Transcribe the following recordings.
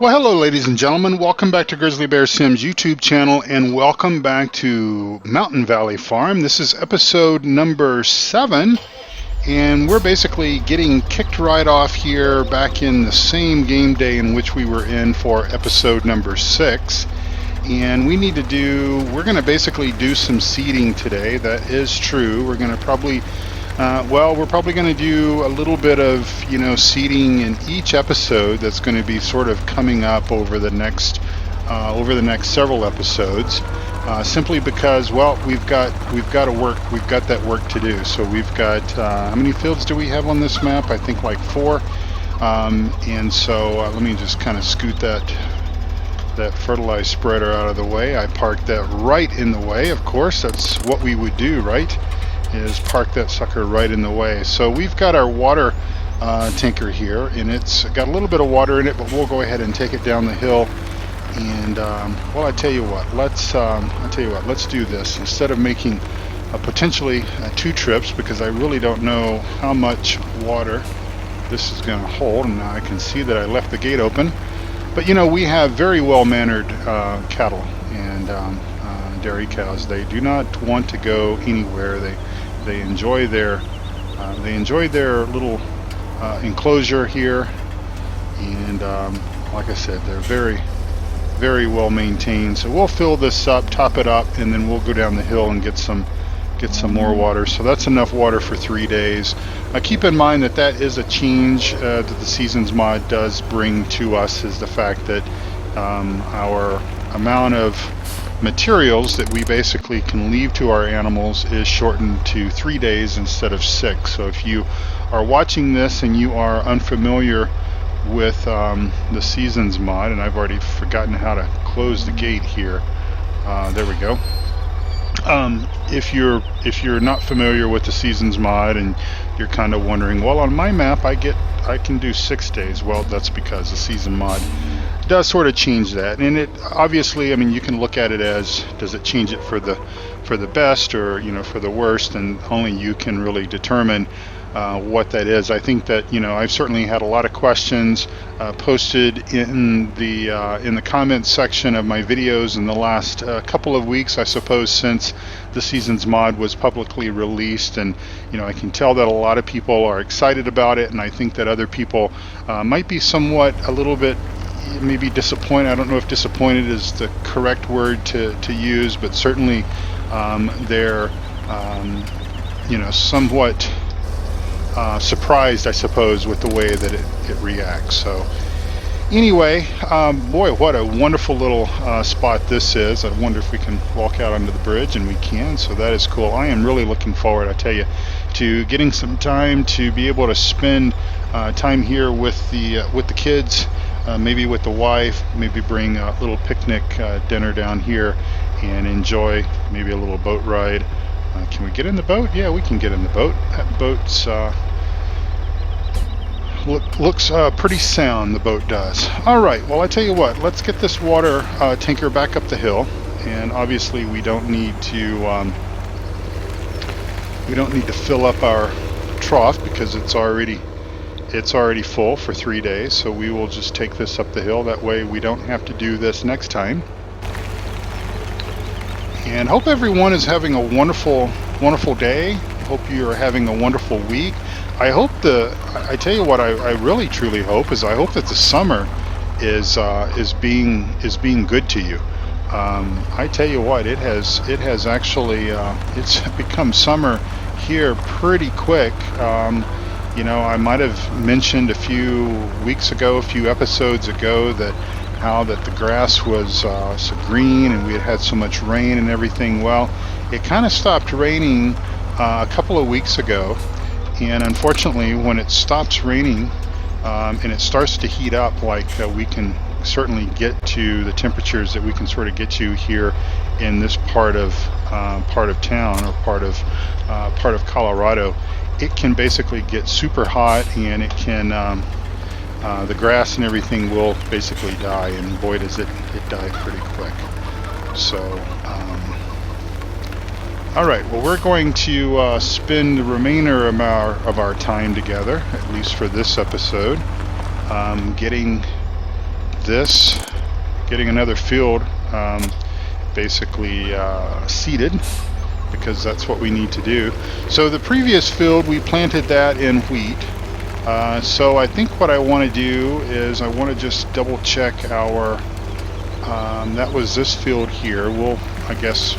Well, hello, ladies and gentlemen. Welcome back to Grizzly Bear Sims YouTube channel, and welcome back to Mountain Valley Farm. This is episode number 7, and we're basically getting kicked right off here back in the same game day in which we were in for episode number 6. And we're going to basically do some seeding today. That is true. We're going to probably we're probably going to do a little bit of, seeding in each episode that's going to be sort of coming up over the next several episodes, simply because, well, we've got that work to do. So we've got how many fields do we have on this map? I think like 4. And so let me just kind of scoot that fertilizer spreader out of the way. I parked that right in the way. Of course, that's what we would do, right? Is park that sucker right in the way. So we've got our water tanker here, and it's got a little bit of water in it, but we'll go ahead and take it down the hill. And well, I tell you what, let's do this instead of making potentially 2 trips, because I really don't know how much water this is going to hold. And now I can see that I left the gate open, but we have very well-mannered cattle and dairy cows. They do not want to go anywhere. They enjoy their little enclosure here, and like I said, they're very, very well maintained. So we'll fill this up, top it up, and then we'll go down the hill and get some more water. So that's enough water for 3 days. Keep in mind that is a change that the Seasons mod does bring to us, is the fact that our amount of materials that we basically can leave to our animals is shortened to 3 days instead of 6. So if you are watching this and you are unfamiliar with the Seasons mod, and I've already forgotten how to close the gate here. There we go. If you're not familiar with the Seasons mod and you're kind of wondering, well, on my map I can do 6 days. Well, that's because the season mod does sort of change that, and it obviously, I mean, you can look at it as, does it change it for the best or for the worst, and only you can really determine what that is. I think that I've certainly had a lot of questions posted in the comments section of my videos in the last couple of weeks, I suppose, since the Seasons mod was publicly released, and I can tell that a lot of people are excited about it, and I think that other people might be somewhat a little bit maybe disappointed. I don't know if disappointed is the correct word to use, but certainly they're somewhat surprised, I suppose, with the way that it reacts. So anyway, boy, what a wonderful little spot this is. I wonder if we can walk out onto the bridge, and we can, so that is cool. I am really looking forward, I tell you, to getting some time to be able to spend time here with the kids, maybe with the wife, maybe bring a little picnic dinner down here and enjoy maybe a little boat ride. Can we get in the boat? Yeah, we can get in the boat. That boat's looks pretty sound, the boat does. All right, well, I tell you what, let's get this water tanker back up the hill, and obviously we don't need to fill up our trough because it's already full for 3 days. So we will just take this up the hill. That way we don't have to do this next time. And hope everyone is having a wonderful day. Hope you are having a wonderful week. I tell you what, I really truly hope is, I hope that the summer is being good to you. I tell you what, it has actually it's become summer here pretty quick. I might have mentioned a few episodes ago, that the grass was so green and we had so much rain and everything. Well, it kind of stopped raining a couple of weeks ago, and unfortunately, when it stops raining and it starts to heat up, like we can certainly get to the temperatures that we can sort of get to here in this part of town, or part of Colorado, it can basically get super hot, and it can the grass and everything will basically die, and boy does it die pretty quick. So all right, well, we're going to spend the remainder of our time together, at least for this episode, getting this, getting another field basically seeded, because that's what we need to do. So the previous field, we planted that in wheat. So I think what I want to do is I want to just double check our, that was this field here. We'll, I guess,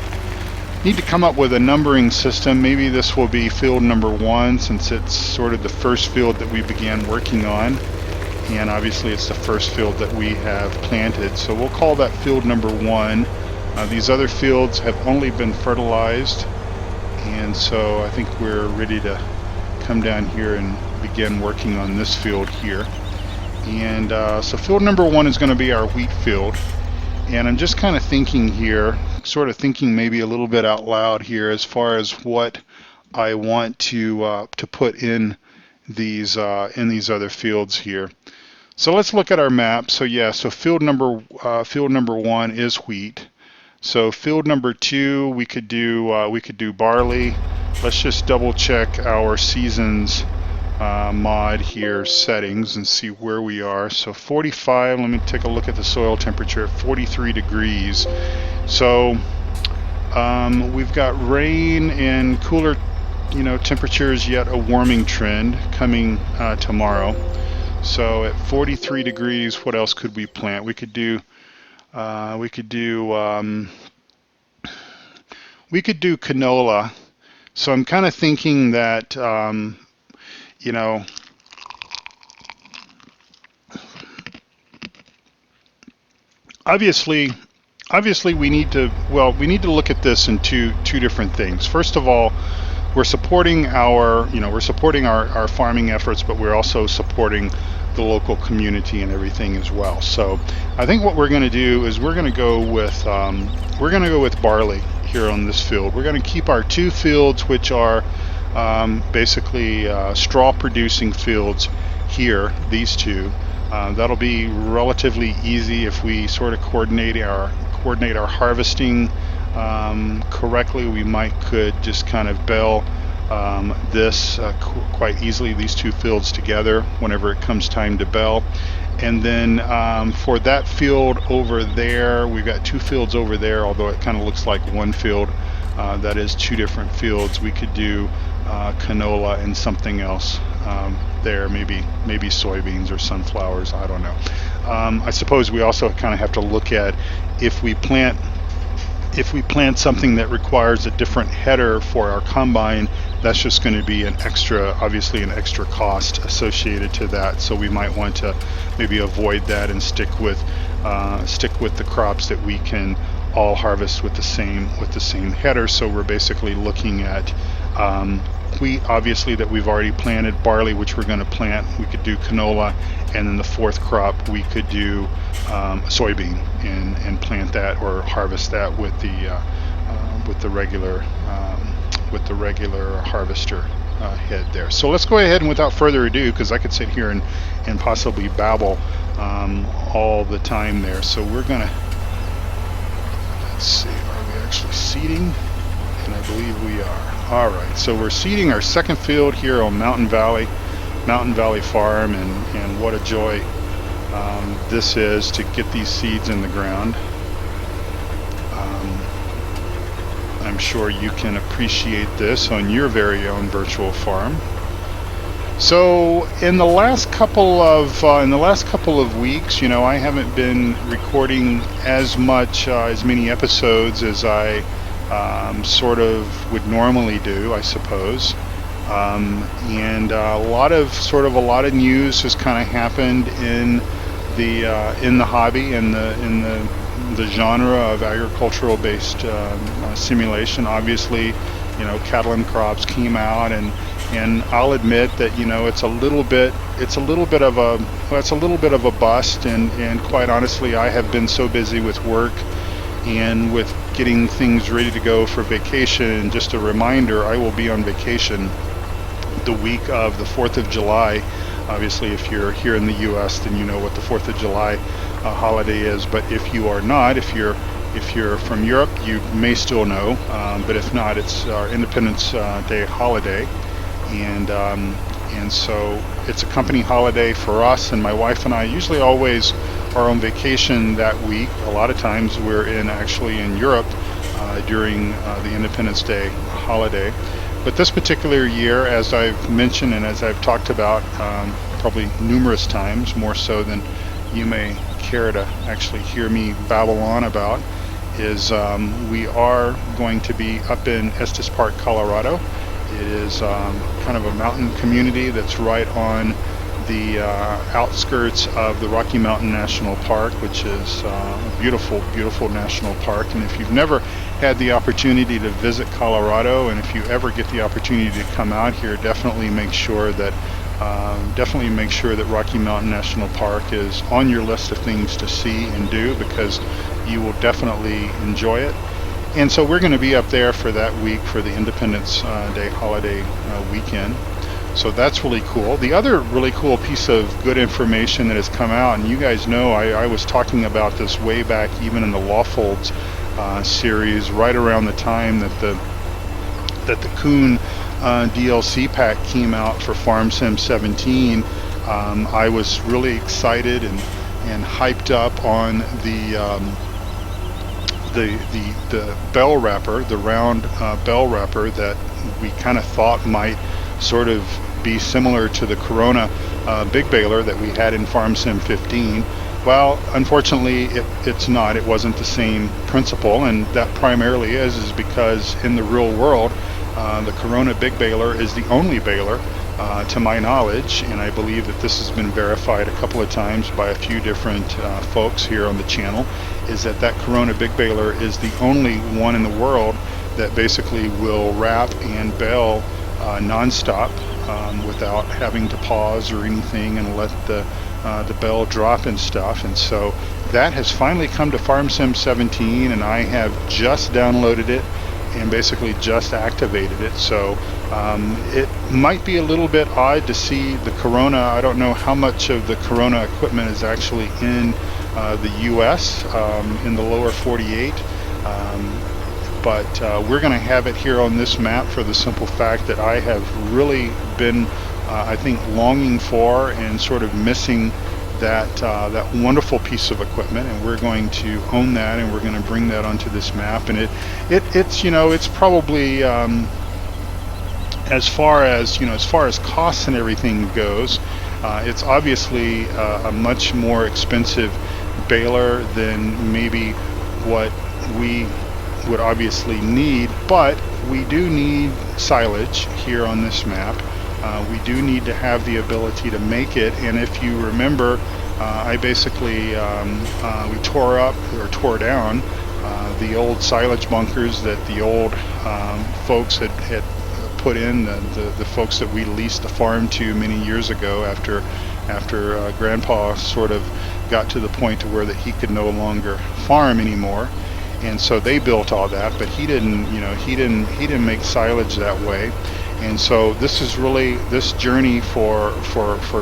need to come up with a numbering system. Maybe this will be field number 1, since it's sort of the first field that we began working on. And obviously it's the first field that we have planted. So we'll call that field number 1. These other fields have only been fertilized. And so I think we're ready to come down here and begin working on this field here. And so field number 1 is going to be our wheat field. And I'm just kind of thinking here, sort of thinking maybe a little bit out loud here as far as what I want to put in these other fields here. So let's look at our map. So yeah, so field number 1 is wheat. So field number 2, we could do barley. Let's just double check our seasons mod here settings and see where we are. So 45, let me take a look at the soil temperature at 43 degrees. So we've got rain and cooler temperatures, yet a warming trend coming tomorrow. So at 43 degrees, what else could we plant? We could do canola. So I'm kind of thinking that obviously we need to look at this in two different things. First of all, we're supporting our farming efforts, but we're also supporting the local community and everything as well. So I think what we're going to do is we're going to go with barley here on this field. We're going to keep our 2 fields, which are basically straw producing fields here, these 2. That'll be relatively easy if we sort of coordinate our harvesting correctly. We could just kind of bale this quite easily, these 2 fields together whenever it comes time to bale. And then for that field over there, we've got 2 fields over there, although it kind of looks like one field. That is 2 different fields. We could do canola and something else there, maybe soybeans or sunflowers, I don't know. I suppose we also kind of have to look at if we plant something that requires a different header for our combine, that's just going to be obviously an extra cost associated to that. So we might want to maybe avoid that and stick with the crops that we can all harvest with the same header. So we're basically looking at wheat, obviously, that we've already planted, barley, which we're going to plant. We could do canola, and then the 4th crop we could do soybean and plant that or harvest that with the regular harvester head there. So let's go ahead and without further ado, because I could sit here and possibly babble all the time there. So we're gonna, let's see, are we actually seeding? And I believe we are. All right, so we're seeding our 2nd field here on Mountain Valley Farm, and what a joy this is to get these seeds in the ground. I'm sure you can appreciate this on your very own virtual farm. So in the last couple of weeks, I haven't been recording as many episodes as I sort of would normally do, I suppose. And a lot of news has kind of happened in the hobby, in the genre of agricultural based simulation. Obviously, cattle and crops came out, and I'll admit that it's a little bit of a bust, and quite honestly, I have been so busy with work and with getting things ready to go for vacation. And just a reminder, I will be on vacation the week of the 4th of July. Obviously, if you're here in the U.S., then you know what the 4th of July holiday is. But if you are not, if you're from Europe, you may still know. But if not, it's our Independence Day holiday, and so it's a company holiday for us. And my wife and I usually always are on vacation that week. A lot of times we're actually in Europe during the Independence Day holiday. But this particular year, as I've mentioned and as I've talked about probably numerous times, more so than you may care to actually hear me babble on about, is we are going to be up in Estes Park, Colorado. It is kind of a mountain community that's right on the outskirts of the Rocky Mountain National Park, which is a beautiful, beautiful national park. And if you've never had the opportunity to visit Colorado, and if you ever get the opportunity to come out here, definitely make sure that Rocky Mountain National Park is on your list of things to see and do, because you will definitely enjoy it. And so we're going to be up there for that week for the Independence Day holiday weekend. So that's really cool. The other really cool piece of good information that has come out, and you guys know I was talking about this way back even in the Lawfolds series, right around the time that the Coon DLC pack came out for Farm Sim 17. I was really excited and hyped up on the bell wrapper, the round bell wrapper that we kind of thought might sort of be similar to the Corona big baler that we had in Farm Sim 15. Well, unfortunately, it's not. It wasn't the same principle, and that primarily is because in the real world, the Corona big baler is the only baler, to my knowledge, and I believe that this has been verified a couple of times by a few different folks here on the channel, is that Corona big baler is the only one in the world that basically will wrap and bale non-stop without having to pause or anything and let the bell drop and stuff. And so that has finally come to Farm Sim 17, and I have just downloaded it and basically just activated it. So it might be a little bit odd to see the Corona. I don't know how much of the Corona equipment is actually in the US, in the lower 48. But we're going to have it here on this map for the simple fact that I have really been, I think, longing for and sort of missing that wonderful piece of equipment, and we're going to own that, and we're going to bring that onto this map. And it's probably as far as costs and everything goes, it's obviously a much more expensive baler than maybe what we would obviously need, but we do need silage here on this map. We do need to have the ability to make it, and if you remember, I basically we tore down the old silage bunkers that the old folks had put in, the folks that we leased the farm to many years ago after Grandpa sort of got to the point to where that he could no longer farm anymore. And so they built all that, but he didn't make silage that way. And so this is really, this journey for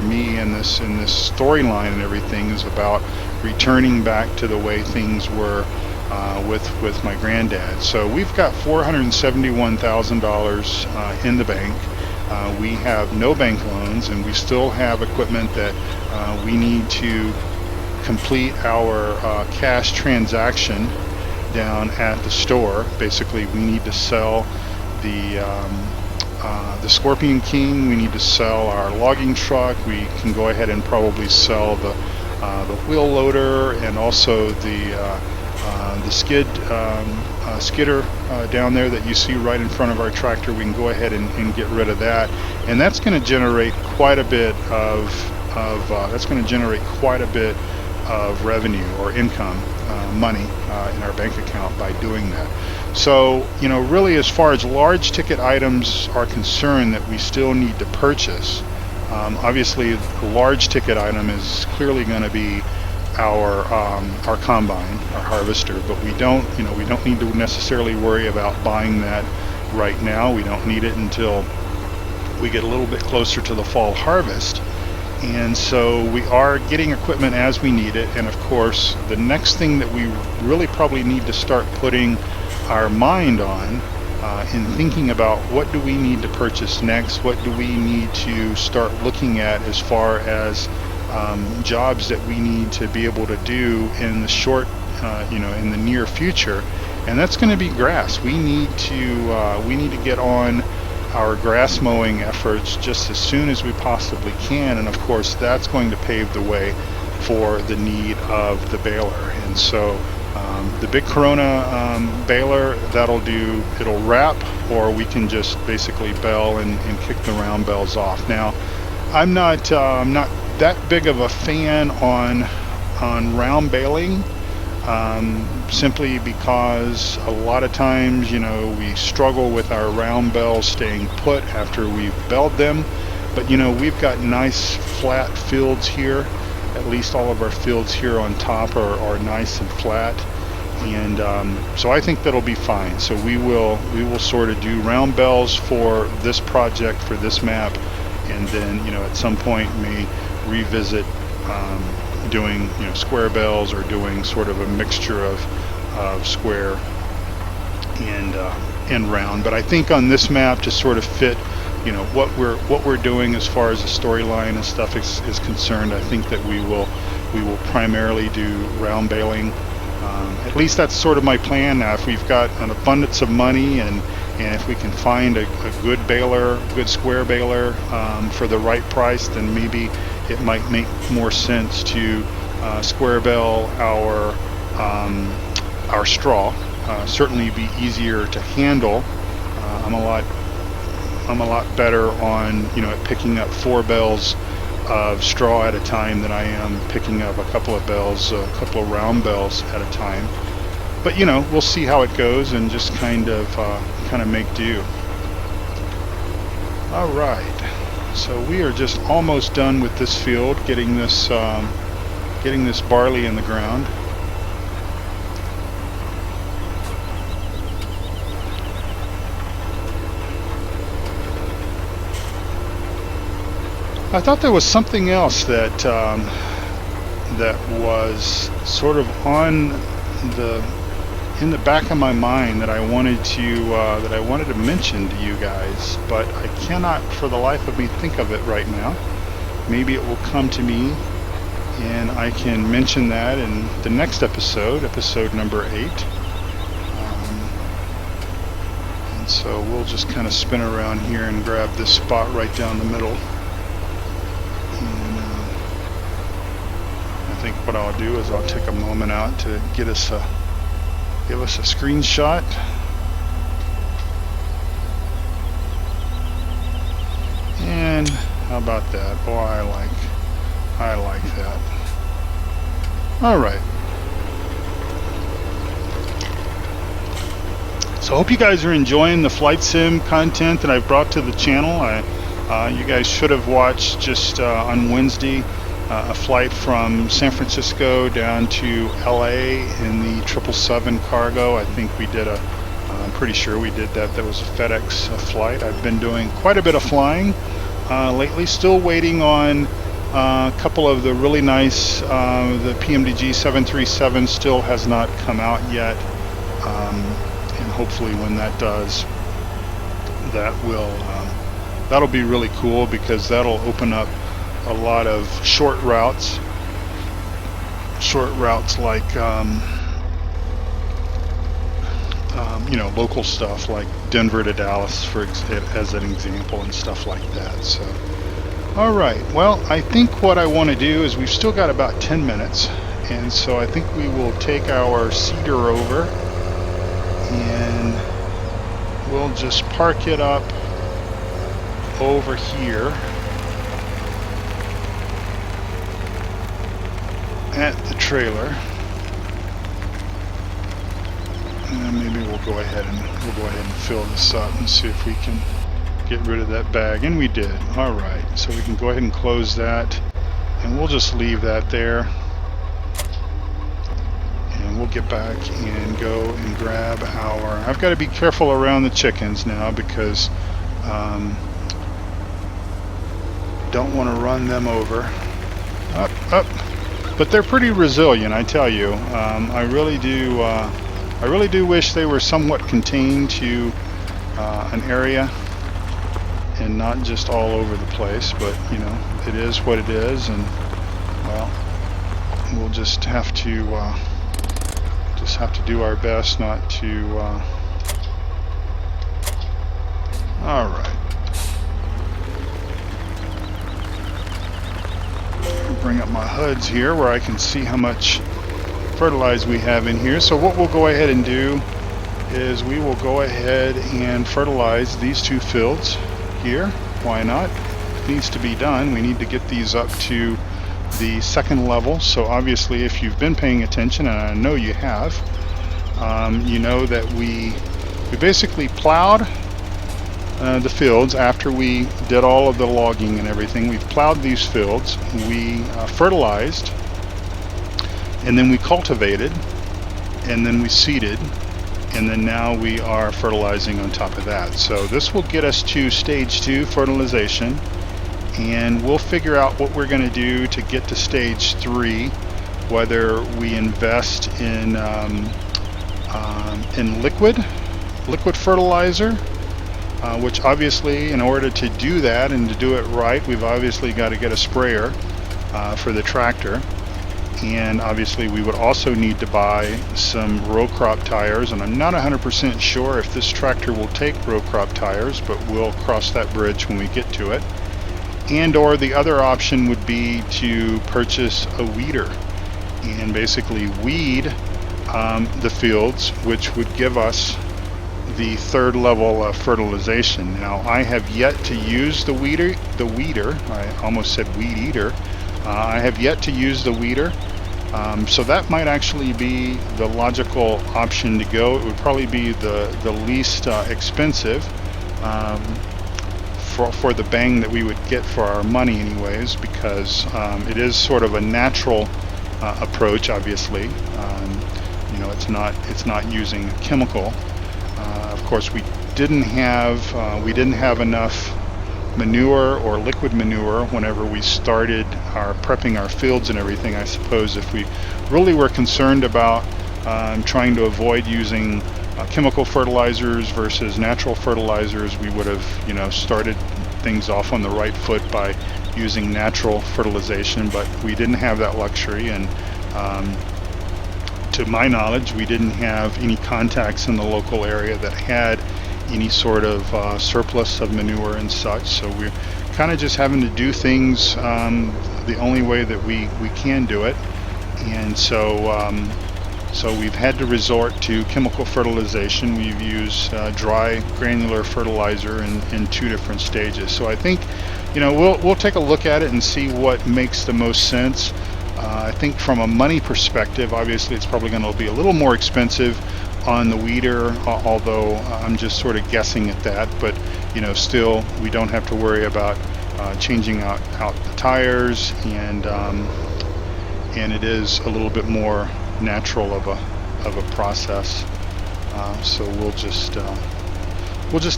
me in this storyline and everything is about returning back to the way things were with my granddad. So we've got $471,000 in the bank. We have no bank loans, and we still have equipment that we need to complete our cash transaction down at the store. Basically, we need to sell the Scorpion King. We need to sell our logging truck. We can go ahead and probably sell the wheel loader, and also the skidder down there that you see right in front of our tractor. We can go ahead and get rid of that, and that's going to generate quite a bit of revenue or income, money in our bank account by doing that. So, really, as far as large ticket items are concerned that we still need to purchase, obviously the large ticket item is clearly going to be our combine, our harvester, but we don't need to necessarily worry about buying that right now. We don't need it until we get a little bit closer to the fall harvest. And so we are getting equipment as we need it. And of course, the next thing that we really probably need to start putting our mind on in thinking about what do we need to purchase next, what do we need to start looking at as far as jobs that we need to be able to do in the short, in the near future, and that's going to be grass. We need to get on our grass mowing efforts just as soon as we possibly can, and of course that's going to pave the way for the need of the baler. And so the big Corona baler, it'll wrap, or we can just basically bale and kick the round bales off. Now, I'm not that big of a fan on round baling, simply because a lot of times, we struggle with our round bales staying put after we've baled them. But we've got nice flat fields here. At least all of our fields here on top are nice and flat, and so I think that'll be fine. So we will sort of do round bales for this project, for this map, and then at some point may revisit doing square bales, or doing sort of a mixture of square and round. But I think on this map, to sort of fit what we're doing as far as the storyline and stuff is concerned, I think that we will primarily do round baling. At least that's sort of my plan. Now, if we've got an abundance of money, and if we can find a good baler, good square baler, for the right price, then maybe it might make more sense to square bale our straw. Certainly be easier to handle. I'm a lot better on at picking up 4 bales of straw at a time than I am picking up a couple of round bales at a time. But we'll see how it goes, and just kind of make do. All right, so we are just almost done with this field, getting this barley in the ground. I thought there was something else that was sort of in the back of my mind that I wanted to mention to you guys, but I cannot for the life of me think of it right now. Maybe it will come to me, and I can mention that in the next episode number 8. And so we'll just kind of spin around here and grab this spot right down the middle. I think what I'll do is I'll take a moment out to give us a screenshot. And how about that? Boy, I like that. All right. So I hope you guys are enjoying the flight sim content that I've brought to the channel. You guys should have watched just on Wednesday a flight from San Francisco down to LA in the 777 cargo. I think we did I'm pretty sure we did that. That was a FedEx flight. I've been doing quite a bit of flying lately. Still waiting on a couple of the really nice, the PMDG 737 still has not come out yet. And hopefully when that does, that'll be really cool, because that'll open up a lot of short routes like local stuff like Denver to Dallas as an example, and stuff like that. So all right, well, I think what I want to do is, we've still got about 10 minutes, and so I think we will take our Cedar over, and we'll just park it up over here at the trailer, and maybe we'll go ahead and fill this up and see if we can get rid of that bag. And we did. All right, so we can go ahead and close that, and we'll just leave that there, and we'll get back and go and grab I've got to be careful around the chickens now, because don't want to run them over. Up. But they're pretty resilient, I tell you. I really do wish they were somewhat contained to an area and not just all over the place. But it is what it is, and well, we'll just have to do our best not to. All right. Bring up my HUDs here where I can see how much fertilizer we have in here. So what we'll go ahead and do is we will go ahead and fertilize these two fields here. Why not? It needs to be done. We need to get these up to the second level. So obviously, if you've been paying attention, and I know you have, you know that we basically plowed the fields after we did all of the logging and everything. We've plowed these fields, we fertilized, and then we cultivated, and then we seeded, and then now we are fertilizing on top of that. So this will get us to stage 2 fertilization, and we'll figure out what we're going to do to get to stage 3, whether we invest in liquid fertilizer, which obviously, in order to do that and to do it right, we've obviously got to get a sprayer for the tractor. And obviously we would also need to buy some row crop tires, and I'm not 100% sure if this tractor will take row crop tires, but we'll cross that bridge when we get to it. And or the other option would be to purchase a weeder and basically weed the fields, which would give us the third level of fertilization. Now, I have yet to use the weeder. I almost said weed eater. I have yet to use the weeder, so that might actually be the logical option to go. It would probably be the least expensive for the bang that we would get for our money anyways, because it is sort of a natural approach. Obviously, you know, it's not using a chemical. Of course, we didn't have enough manure or liquid manure whenever we started prepping our fields and everything. I suppose if we really were concerned about trying to avoid using chemical fertilizers versus natural fertilizers, we would have, you know, started things off on the right foot by using natural fertilization, but we didn't have that luxury, and to my knowledge, we didn't have any contacts in the local area that had any sort of surplus of manure and such. So we're kind of just having to do things the only way that we can do it. And so so we've had to resort to chemical fertilization. We've used dry granular fertilizer in 2 different stages. So I think, you know, we'll take a look at it and see what makes the most sense. I think from a money perspective, obviously it's probably going to be a little more expensive on the weeder, although I'm just sort of guessing at that. But, you know, still, we don't have to worry about changing out the tires, and it is a little bit more natural of a process. So we'll just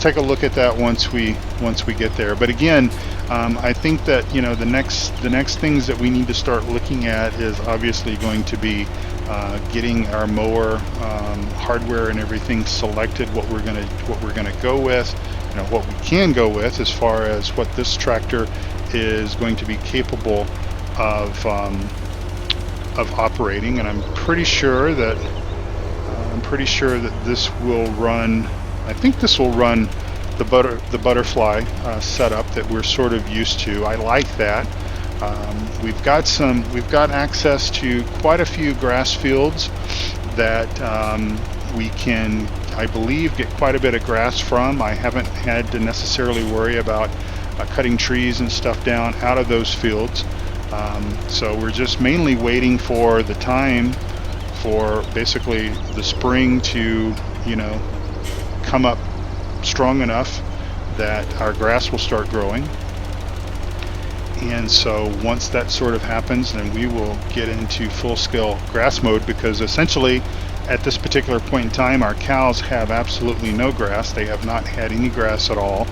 take a look at that once we get there. But again, I think that, you know, the next things that we need to start looking at is obviously going to be getting our mower hardware and everything selected, what we're gonna go with, you know, what we can go with as far as what this tractor is going to be capable of operating. And I'm pretty sure that this will run. I think this will run the butterfly setup that we're sort of used to. I like that. We've got access to quite a few grass fields that we can, I believe, get quite a bit of grass from. I haven't had to necessarily worry about cutting trees and stuff down out of those fields. So we're just mainly waiting for the time for basically the spring to, you know, come up strong enough that our grass will start growing. And so once that sort of happens, then we will get into full-scale grass mode, because essentially at this particular point in time, our cows have absolutely no grass. They have not had any grass at all,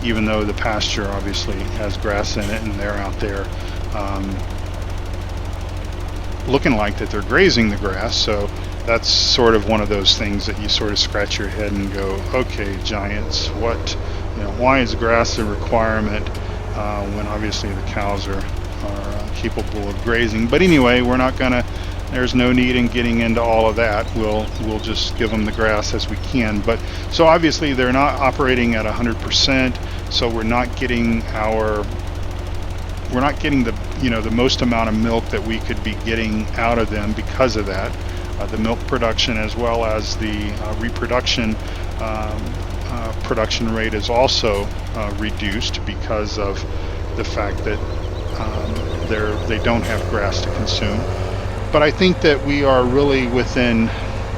even though the pasture obviously has grass in it, and they're out there looking like that they're grazing the grass. So that's sort of one of those things that you sort of scratch your head and go, okay, giants, what, you know, why is grass a requirement when obviously the cows are capable of grazing. But anyway, we're not gonna. There's no need in getting into all of that. We'll just give them the grass as we can. But so obviously they're not operating at 100%. So we're not getting the the most amount of milk that we could be getting out of them because of that. The milk production as well as the reproduction production rate is also reduced because of the fact that they don't have grass to consume. But I think that we are really within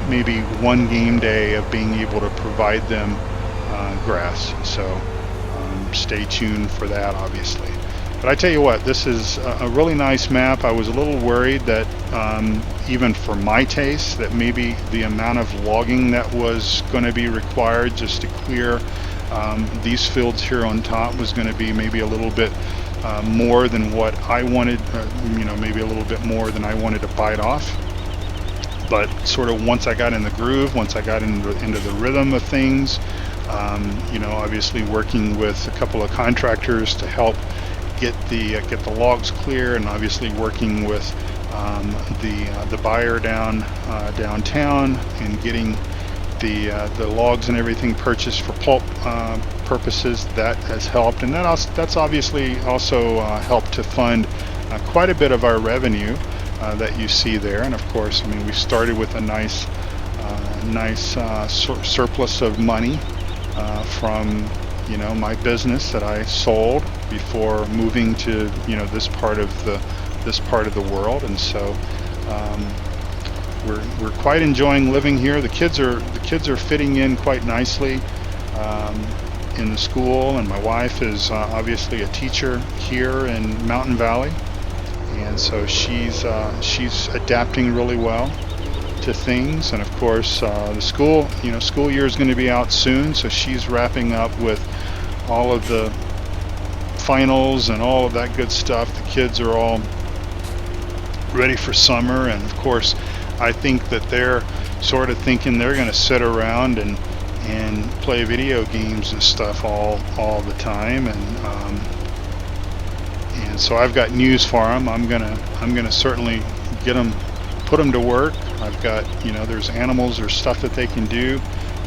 maybe one game day of being able to provide them grass. So stay tuned for that, obviously. But I tell you what, this is a really nice map. I was a little worried that even for my taste, that maybe the amount of logging that was going to be required just to clear these fields here on top was going to be maybe a little bit more than what I wanted, maybe a little bit more than I wanted to bite off. But sort of once I got in the groove, once I got into the rhythm of things, obviously working with a couple of contractors to help get the logs clear, and obviously working with the buyer downtown and getting the logs and everything purchased for pulp purposes. That has helped, and that's obviously also helped to fund quite a bit of our revenue that you see there. And of course, I mean, we started with a nice surplus of money from my business that I sold before moving to this part of the world. And so we're quite enjoying living here. The kids are fitting in quite nicely in the school, and my wife is obviously a teacher here in Mountain Valley, and so she's adapting really well to things. And of course the school year is going to be out soon, so she's wrapping up with all of the finals and all of that good stuff. The kids are all ready for summer, and of course I think that they're sort of thinking they're going to sit around and play video games and stuff all the time. And so I've got news for them. I'm gonna certainly put them to work. I've got there's animals or stuff that they can do.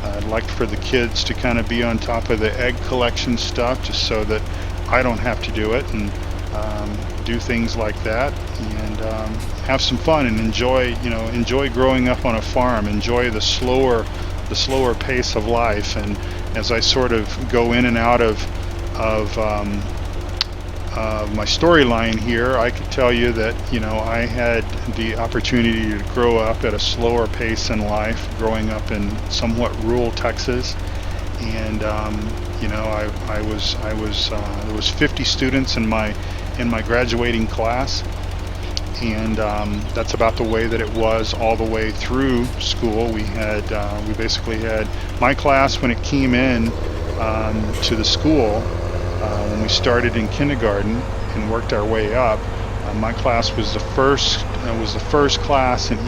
I'd like for the kids to kind of be on top of the egg collection stuff, just so that I don't have to do it, and do things like that, and have some fun and enjoy growing up on a farm, enjoy the slower pace of life. And as I sort of go in and out of my storyline here, I could tell you that I had the opportunity to grow up at a slower pace in life, growing up in somewhat rural Texas, and there was 50 students in my graduating class, and that's about the way that it was all the way through school. We basically had my class when it came in to the school. When we started in kindergarten and worked our way up, my class was the first class, and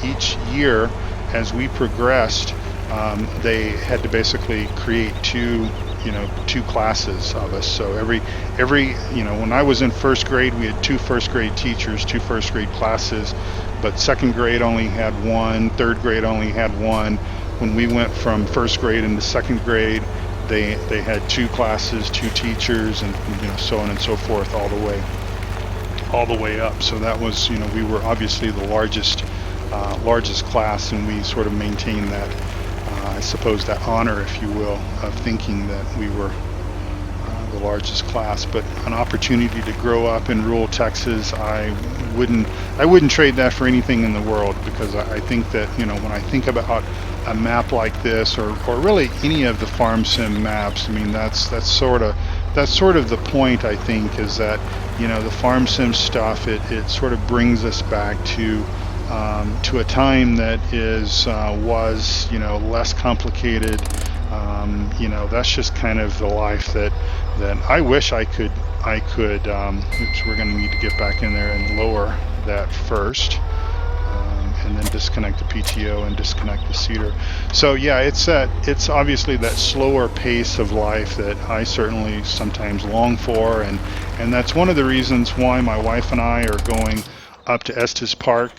each year as we progressed, they had to basically create two classes of us. So every when I was in first grade, we had two first grade teachers, two first grade classes, but second grade only had one, third grade only had one. When we went from first grade into second grade, they had two classes, two teachers, and so on and so forth, all the way up. So that was we were obviously the largest class, and we sort of maintained that I suppose that honor, if you will, of thinking that we were the largest class. But an opportunity to grow up in rural Texas, I wouldn't trade that for anything in the world, because I think that when I think about a map like this, or really any of the farm sim maps, I mean that's sort of the point, I think, is that the farm sim stuff, it sort of brings us back to a time that was less complicated. That's just kind of the life that I wish I could. Oops, we're going to need to get back in there and lower that first. and then disconnect the PTO and disconnect the seeder. So yeah, it's obviously that slower pace of life that I certainly sometimes long for, and that's one of the reasons why my wife and I are going up to Estes Park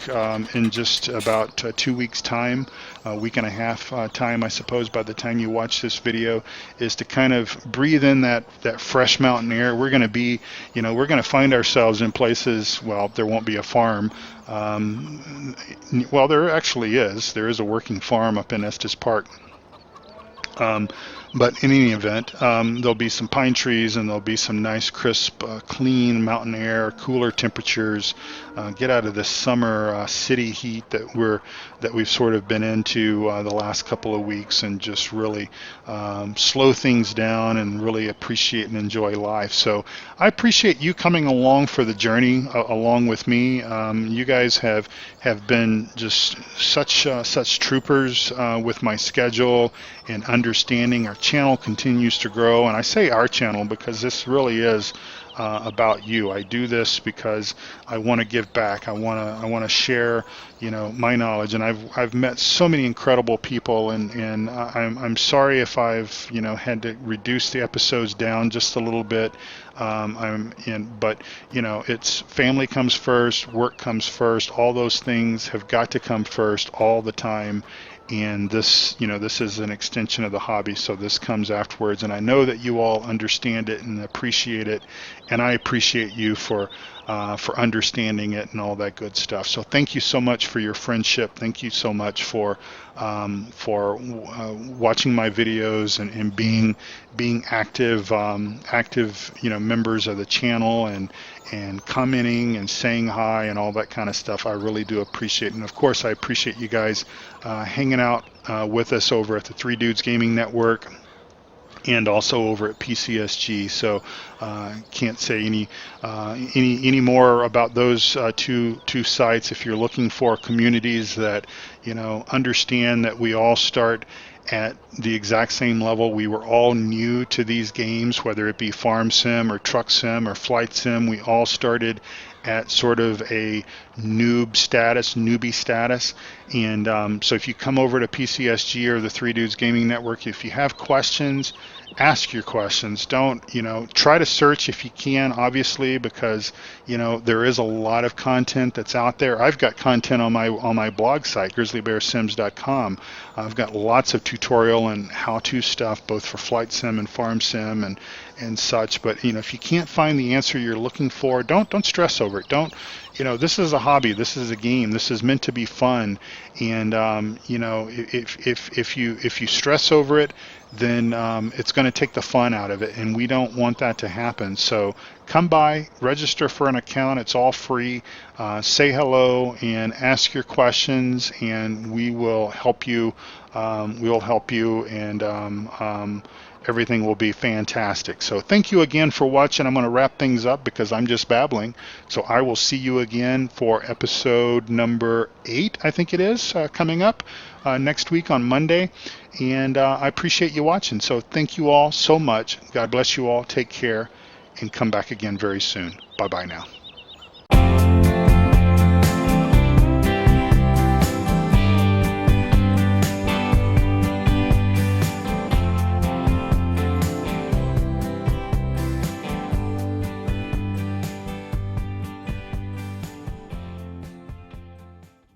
in just about 2 weeks' time, a week and a half time, I suppose, by the time you watch this video, is to kind of breathe in that fresh mountain air. We're going to be, we're going to find ourselves in places, well, there won't be a farm. Well, there actually is. There is a working farm up in Estes Park. Um, but in any event, there'll be some pine trees and there'll be some nice, crisp, clean mountain air, cooler temperatures. Get out of this summer city heat that we've sort of been into the last couple of weeks, and just really slow things down and really appreciate and enjoy life. So I appreciate you coming along for the journey along with me. You guys have been just such troopers with my schedule and understanding. Our channel continues to grow, and I say our channel because this really is about you. I do this because I want to give back. I want to share, my knowledge. And I've met so many incredible people, and I'm sorry if I've had to reduce the episodes down just a little bit. But it's family comes first, work comes first. All those things have got to come first all the time. And this is an extension of the hobby, so this comes afterwards. And I know that you all understand it and appreciate it, and I appreciate you for understanding it and all that good stuff. So thank you so much for your friendship. Thank you so much for watching my videos and being active members of the channel, and commenting and saying hi and all that kind of stuff. I really do appreciate it. And of course, I appreciate you guys hanging out with us over at the Three Dudes Gaming Network, and also over at PCSG. So can't say any more about those two sites. If you're looking for communities that understand that we all start at the exact same level. We were all new to these games, whether it be farm sim or truck sim or flight sim. We all started at sort of a newbie status. And so if you come over to PCSG or the Three Dudes Gaming Network, if you have questions, ask your questions. Don't, try to search if you can, obviously, because, there is a lot of content that's out there. I've got content on my blog site, grizzlybearsims.com. I've got lots of tutorial and how-to stuff, both for flight sim and farm sim and such. But, if you can't find the answer you're looking for, don't stress over it. Don't, this is a hobby. This is a game. This is meant to be fun. And, if you stress over it, then it's going to take the fun out of it, and we don't want that to happen. So come by, register for an account. It's all free. Say hello and ask your questions, and we will help you. And everything will be fantastic. So thank you again for watching. I'm going to wrap things up because I'm just babbling. So I will see you again for episode number 8, I think it is, coming up next week on Monday. And I appreciate you watching. So thank you all so much. God bless you all. Take care, and come back again very soon. Bye-bye now.